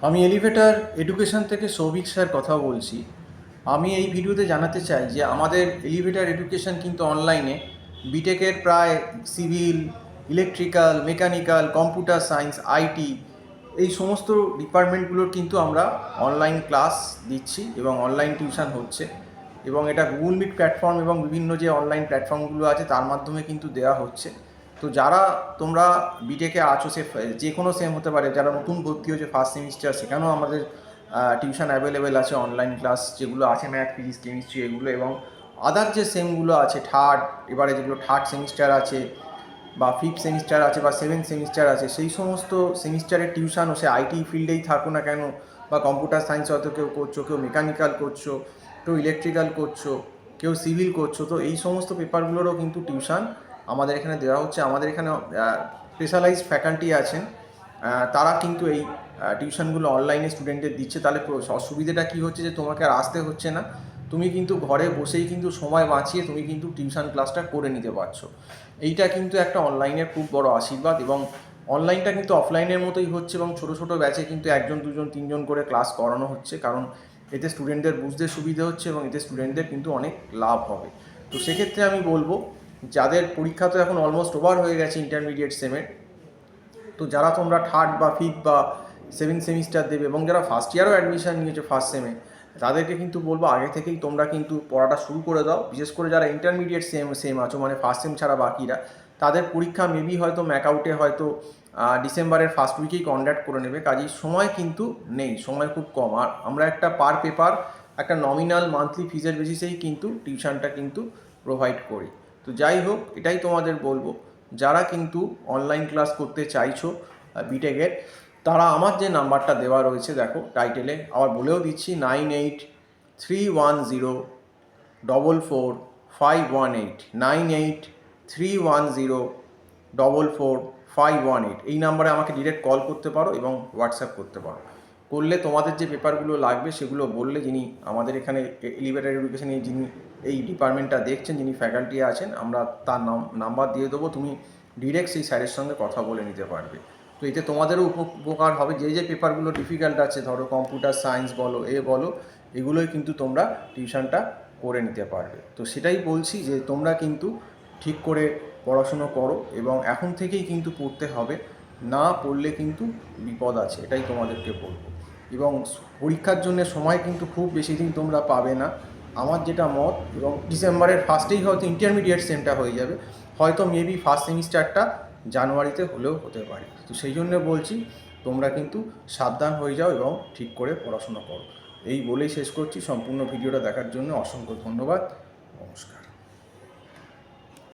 আমি elevator education থেকে Souvik sir কথা বলছি। আমি এই ভিডিওতে জানাতে চাই যে আমাদের এলিভেটর এডুকেশন কিন্তু অনলাইনে বিটেকের প্রায় civil, electrical, mechanical, computer science, IT এই সমস্ত ডিপার্টমেন্টগুলোর কিন্তু আমরা অনলাইন ক্লাস দিচ্ছি এবং অনলাইন টিউশন হচ্ছে, এবং এটা গুগল মিট প্ল্যাটফর্ম এবং বিভিন্ন যে অনলাইন প্ল্যাটফর্মগুলো আছে তার মাধ্যমে কিন্তু দেওয়া হচ্ছে। তো যারা তোমরা বিটেকে আছো, সে যে কোনো সেম হতে পারে, যারা নতুন ভর্তি হচ্ছে ফার্স্ট সেমিস্টার, সেখানেও আমাদের টিউশন অ্যাভেলেবেল আছে, অনলাইন ক্লাস যেগুলো আছে ম্যাথ, ফিজিক্স, কেমিস্ট্রি এগুলো, এবং আদার যে সেমগুলো আছে থার্ড, এবারে যেগুলো থার্ড সেমিস্টার আছে বা ফিফথ সেমিস্টার আছে বা সেভেন্থ সেমিস্টার আছে, সেই সমস্ত সেমিস্টারের টিউশনও সে আইটি ফিল্ডেই থাকো না কেন, বা কম্পিউটার সায়েন্স হয়তো কেউ করছো, কেউ মেকানিক্যাল করছো, কেউ ইলেকট্রিক্যাল করছো, কেউ সিভিল করছো, তো এই সমস্ত পেপারগুলোরও কিন্তু টিউশন আমাদের এখানে দেওয়া হচ্ছে। আমাদের এখানে স্পেশালাইজড ফ্যাকাল্টি আছেন, তারা কিন্তু এই টিউশনগুলো অনলাইনে স্টুডেন্টদের দিচ্ছে। তাহলে অসুবিধাটা কী হচ্ছে যে তোমাকে আর আসতে হচ্ছে না, তুমি কিন্তু ঘরে বসেই কিন্তু সময় বাঁচিয়ে তুমি কিন্তু টিউশন ক্লাসটা করে নিতে পারছো। এইটা কিন্তু একটা অনলাইনের খুব বড় আশীর্বাদ, এবং অনলাইনটা কিন্তু অফলাইনের মতোই হচ্ছে, এবং ছোটো ছোটো ব্যাচে কিন্তু একজন দুজন তিনজন করে ক্লাস করানো হচ্ছে, কারণ এতে স্টুডেন্টদের বুঝতে সুবিধে হচ্ছে এবং এতে স্টুডেন্টদের কিন্তু অনেক লাভ হবে। তো সেক্ষেত্রে আমি বলবো, যাদের পরীক্ষা তো এখন অলমোস্ট ওভার হয়ে গেছে ইন্টারমিডিয়েট সেমের, তো যারা তোমরা থার্ড বা ফিফথ বা সেভেন্থ সেমিস্টার দেবে এবং যারা ফার্স্ট ইয়ারও অ্যাডমিশন নিয়েছো ফার্স্ট সেমে, তাদেরকে কিন্তু বলবো আগে থেকেই তোমরা কিন্তু পড়াটা শুরু করে দাও। বিশেষ করে যারা ইন্টারমিডিয়েট সেম আছো, মানে ফার্স্ট সেম ছাড়া বাকিরা, তাদের পরীক্ষা মেবি হয়তো ম্যাকআউটে হয়তো ডিসেম্বরের ফার্স্ট উইকেই কন্ডাক্ট করে নেবে, কাজেই সময় কিন্তু নেই, সময় খুব কম। আর আমরা একটা পার পেপার একটা নমিনাল মান্থলি ফিজের বেসিসেই কিন্তু টিউশনটা কিন্তু প্রোভাইড করি। তো যাই হোক, এটাই তোমাদের বলবো, যারা কিন্তু অনলাইন ক্লাস করতে চাইছো বিটেকের, তারা আমার যে নাম্বারটা দেওয়া রয়েছে দেখো টাইটেলে, আবার বলেও দিচ্ছি, 9831044518, 9831044518, এই নাম্বারে আমাকে ডিরেক্ট কল করতে পারো এবং হোয়াটসঅ্যাপ করতে পারো। করলে তোমাদের যে পেপারগুলো লাগবে সেগুলো বললে, যিনি আমাদের এখানে এলিভেটর এডুকেশনে যিনি এই ডিপার্টমেন্টটা দেখছেন, যিনি ফ্যাকাল্টি আছেন, আমরা তার নাম্বার দিয়ে দেবো, তুমি ডিরেক্ট সেই স্যারের সঙ্গে কথা বলে নিতে পারবে। তো এতে তোমাদেরও উপকার হবে। যে যে পেপারগুলো ডিফিকাল্ট আছে, ধরো কম্পিউটার সায়েন্স বলো, বলো, এগুলোই কিন্তু তোমরা টিউশনটা করে নিতে পারবে। তো সেটাই বলছি যে তোমরা কিন্তু ঠিক করে পড়াশুনো করো, এবং এখন থেকেই কিন্তু পড়তে হবে, না পড়লে কিন্তু বিপদ আছে, এটাই তোমাদেরকে বলবো। এবং পরীক্ষার জন্য সময় কিন্তু খুব বেশি দিন তোমরা পাবে না, আমার যেটা মত, এবং ডিসেম্বরের ফার্স্টেই হয়তো ইন্টারমিডিয়েট সেমটা হয়ে যাবে, হয়তো মেবি ফার্স্ট সেমিস্টারটা জানুয়ারিতে হলেও হতে পারে। তো সেই জন্য বলছি, তোমরা কিন্তু সাবধান হয়ে যাও এবং ঠিক করে পড়াশোনা করো। এই বলেই শেষ করছি। সম্পূর্ণ ভিডিওটা দেখার জন্য অসংখ্য ধন্যবাদ। নমস্কার।